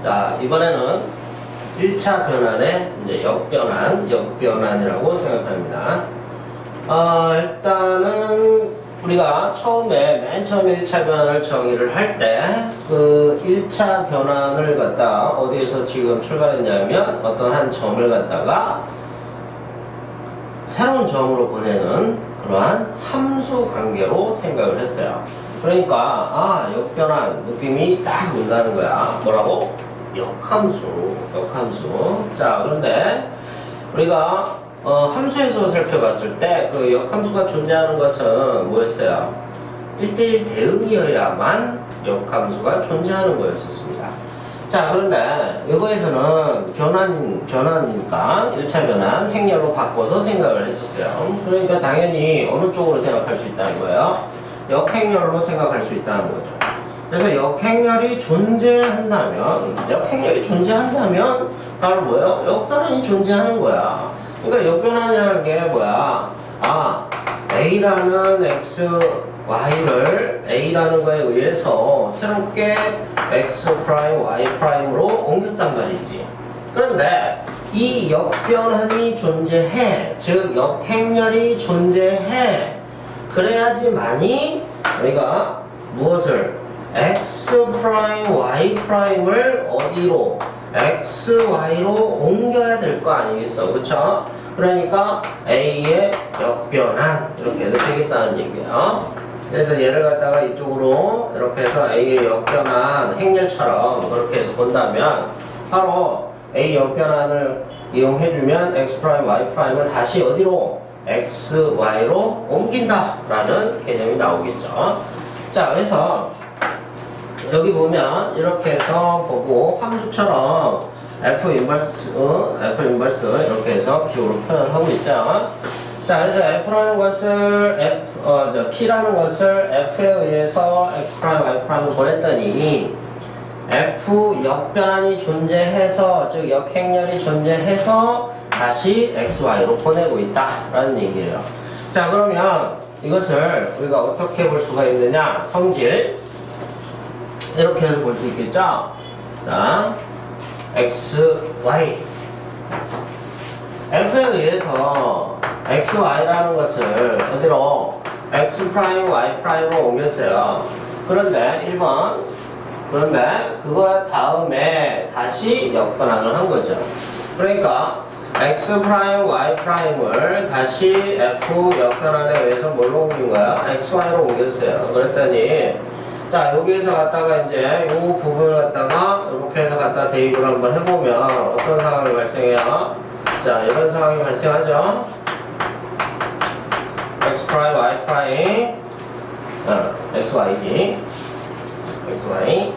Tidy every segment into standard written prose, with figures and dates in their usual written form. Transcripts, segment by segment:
자, 이번에는 1차 변환의 이제 역변환이라고 생각합니다. 일단은 우리가 맨 처음에 1차 변환을 정의를 할 때, 그 1차 변환을 갖다가 어디에서 지금 출발했냐면, 어떤 한 점을 갖다가 새로운 점으로 보내는 그러한 함수 관계로 생각을 했어요. 그러니까, 역변환 느낌이 딱 온다는 거야. 뭐라고? 역함수. 자, 그런데 우리가 함수에서 살펴봤을 때 그 역함수가 존재하는 것은 뭐였어요? 1대1 대응이어야만 역함수가 존재하는 거였었습니다. 자, 그런데 이거에서는 변환이니까 1차 변환 행렬로 바꿔서 생각을 했었어요. 그러니까 당연히 어느 쪽으로 생각할 수 있다는 거예요? 역행렬로 생각할 수 있다는 거죠. 그래서 역행렬이 존재한다면 바로 뭐예요? 역변환이 존재하는 거야. 그러니까 역변환이라는 게 뭐야? A라는 X, Y를 A라는 거에 의해서 새롭게 X 프라임, Y 프라임으로 옮겼단 말이지. 그런데 이 역변환이 존재해, 즉 역행렬이 존재해. 그래야지만이 우리가 무엇을? X 프라임, Y 프라임을 어디로? X, Y로 옮겨야 될 거 아니겠어? 그쵸? 그러니까 A의 역변환 이렇게 해도 되겠다는 얘기예요. 그래서 얘를 갖다가 이쪽으로 이렇게 해서 A의 역변환 행렬처럼 그렇게 해서 본다면 바로 A 역변환을 이용해주면 X 프라임, Y 프라임을 다시 어디로? X, Y로 옮긴다 라는 개념이 나오겠죠. 자, 그래서 여기 보면 이렇게 해서 보고 함수처럼 F 인버스 이렇게 해서 기호로 표현하고 있어요. 자, 그래서 F라는 것을 P라는 것을 F에 의해서 X 프라임, Y 프라임을 보냈더니 F 역변환이 존재해서, 즉 역행렬이 존재해서 다시 X, Y로 보내고 있다라는 얘기예요. 자, 그러면 이것을 우리가 어떻게 볼 수가 있느냐? 성질 이렇게 해서 볼 수 있겠죠? 자, X, Y F에 의해서 X, Y라는 것을 어디로? X 프라임, Y 프라임으로 옮겼어요. 그런데 1번 그런데 그거 다음에 다시 역변환을 한 거죠. 그러니까 X 프라임, Y 프라임을 다시 F 역변환에 의해서 뭘로 옮긴 거야? X, Y로 옮겼어요. 그랬더니 자, 여기에서 갖다가 이제 이 부분을 갖다가 이렇게 해서 갖다 대입을 한번 해보면 어떤 상황이 발생해요? 자, 이런 상황이 발생하죠. X 프라임, Y 프라임, XY지. XY.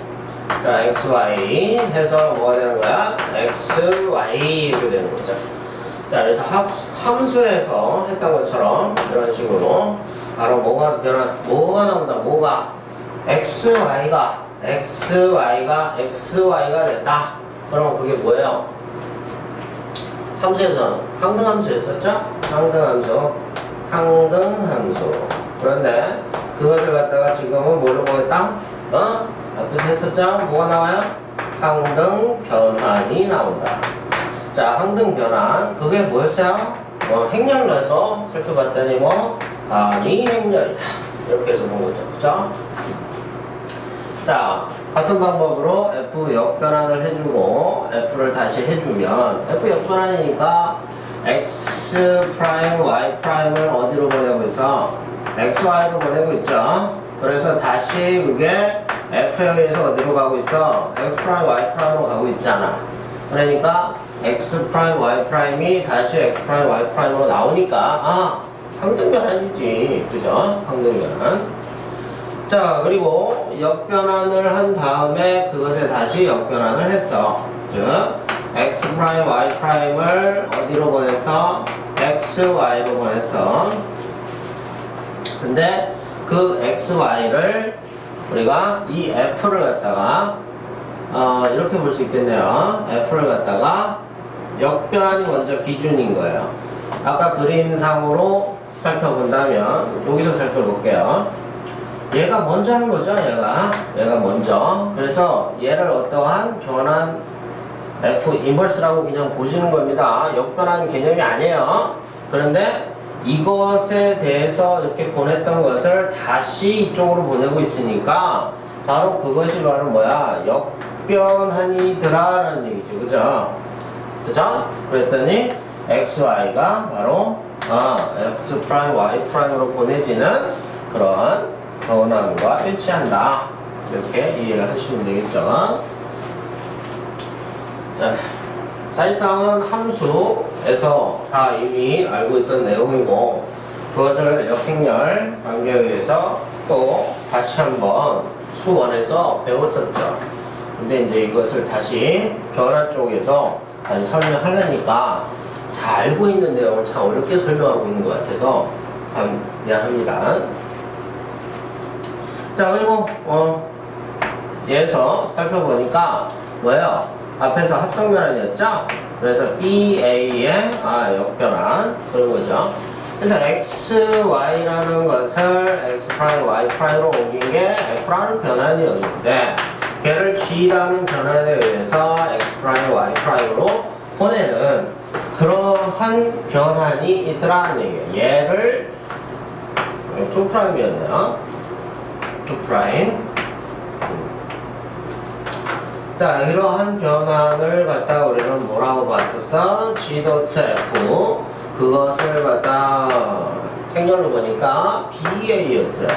자, XY 해서 뭐가 되는 거야? XY 이렇게 되는 거죠. 자, 그래서 함수에서 했던 것처럼 이런 식으로 바로 뭐가 나온다? XY가 됐다. 그러면 그게 뭐예요? 함수에서 항등함수였었죠? 항등함수. 그런데 그것을 갖다가 지금은 뭘로 보겠다? 앞에서 했었죠? 뭐가 나와요? 항등변환이 나온다. 자, 항등변환 그게 뭐였어요? 행렬로해서 살펴봤더니 이 행렬이다. 이렇게 해서 본 거죠. 그쵸? 자, 같은 방법으로 F 역변환을 해주고 F를 다시 해주면 F 역변환이니까 X 프라임, Y 프라임을 어디로 보내고 있어? X, Y로 보내고 있죠. 그래서 다시 그게 F에 의해서 어디로 가고 있어? X 프라임, Y 프라임으로 가고 있잖아. 그러니까 X 프라임, Y 프라임이 다시 X 프라임, Y 프라임으로 나오니까 항등변환이지. 그죠? 항등변환. 자, 그리고 역변환을 한 다음에 그것에 다시 역변환을 했어. 즉 X 프라임, Y 프라임을 어디로 보냈어? X, Y로 보냈어. 근데 그 X, Y를 우리가 이 F를 갖다가 이렇게 볼 수 있겠네요. F를 갖다가 역변환이 먼저 기준인 거예요. 아까 그림상으로 살펴본다면 여기서 살펴볼게요. 얘가 먼저 하는 거죠. 얘가 먼저. 그래서 얘를 어떠한 변환 F 인버스라고 그냥 보시는 겁니다. 역변한 개념이 아니에요. 그런데 이것에 대해서 이렇게 보냈던 것을 다시 이쪽으로 보내고 있으니까 바로 그것이 바로 뭐야? 역변한이더라 라는 얘기죠. 그죠? 그죠? 그랬더니 XY가 바로 X 프라임 Y 프라임으로 보내지는 그런 변환과 일치한다. 이렇게 이해를 하시면 되겠죠. 자, 사실상은 함수에서 다 이미 알고 있던 내용이고 그것을 역행렬 관계에 의해서 또 다시 한번 수원에서 배웠었죠. 근데 이제 이것을 다시 변화 쪽에서 다시 설명하려니까 잘 알고 있는 내용을 참 어렵게 설명하고 있는 것 같아서 참 미안합니다. 자, 그리고 얘에서 살펴보니까 뭐예요? 앞에서 합성변환이었죠? 그래서 BA의 역변환 그런 거죠. 그래서 XY라는 것을 X 프라임 Y 프라임으로 옮긴 게 F라는 변환이었는데 걔를 G라는 변환에 의해서 X 프라임 Y 프라임으로 보내는 그러한 변환이 있더라는 얘기예요. 얘를 2 프라임이었네요. 2 프라임. 자, 이러한 변환을 갖다 우리는 뭐라고 봤었어? G.F 그것을 갖다 행렬로 보니까 BA였어요.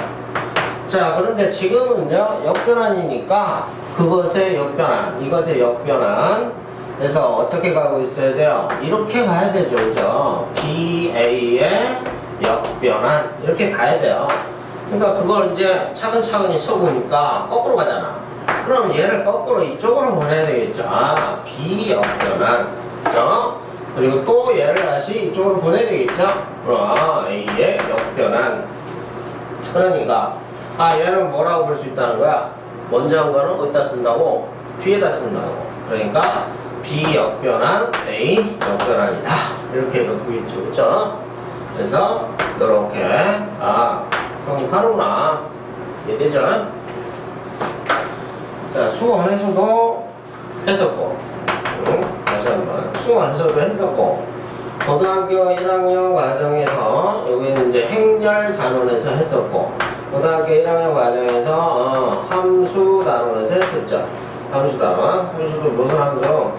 자, 그런데 지금은요 역변환이니까 그것의 역변환, 이것의 역변환 그래서 어떻게 가고 있어야 돼요? 이렇게 가야 되죠. 그죠? BA의 역변환 이렇게 가야 돼요. 그러니까 그걸 이제 차근차근히 써보니까 거꾸로 가잖아. 그럼 얘를 거꾸로 이쪽으로 보내야 되겠죠. B 역변환. 그죠? 그리고 또 얘를 다시 이쪽으로 보내야 되겠죠. 그럼 A의 역변환. 그러니까 얘는 뭐라고 볼 수 있다는 거야? 먼저 한 거는 어디다 쓴다고? 뒤에다 쓴다고. 그러니까 B 역변환 A 역변환이다. 이렇게 해서 보겠죠. 그죠? 그래서 이렇게 성립하는구나. 이해되죠? 자, 수원에서도 했었고, 다시 한번 수원에서도 했었고, 고등학교 1학년 과정에서 여기는 이제 행렬 단원에서 했었고, 고등학교 1학년 과정에서 함수 단원에서 했었죠. 함수 단원, 함수도 무슨 함수?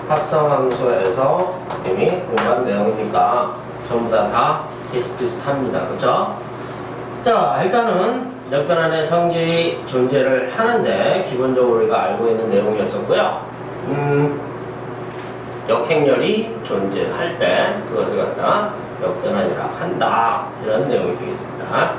합성함수에서 이미 공부한 내용이니까 전부 다 비슷비슷합니다. 그죠? 자, 일단은 역변환의 성질이 존재를 하는데 기본적으로 우리가 알고 있는 내용이었었고요. 역행렬이 존재할 때 그것을 갖다 역변환이라 한다. 이런 내용이 되겠습니다.